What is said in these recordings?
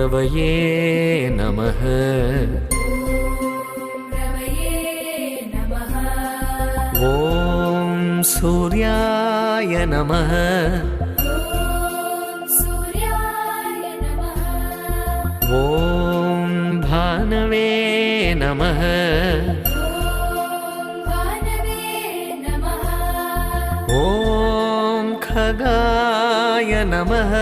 रवये नमः। ॐ सूर्याय नमः। ॐ भानवे नमः। ॐ खगाय नमः।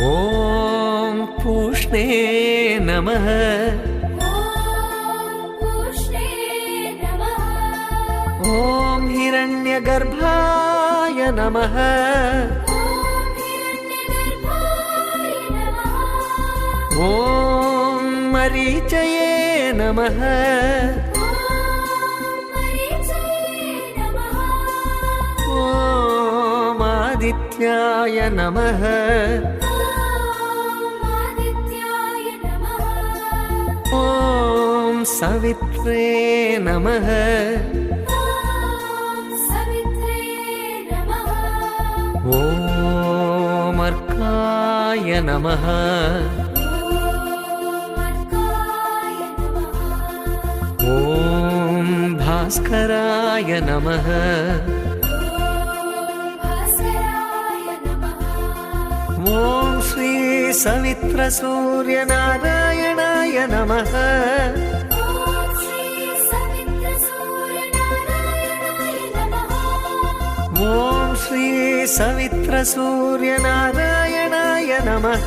ॐ पूष्णे नमः। ॐ हिरण्यगर्भाय नमः। ॐ मरीचये नमः। ॐ आदित्याय नमः। ॐ सवित्रे नमः। ॐ अर्काय नमः। ॐ भास्कराय नमः। ॐ श्री सवित्रसूर्यनारायणाय नमः। ॐ श्री सवित्रसूर्यनारायणाय नमः।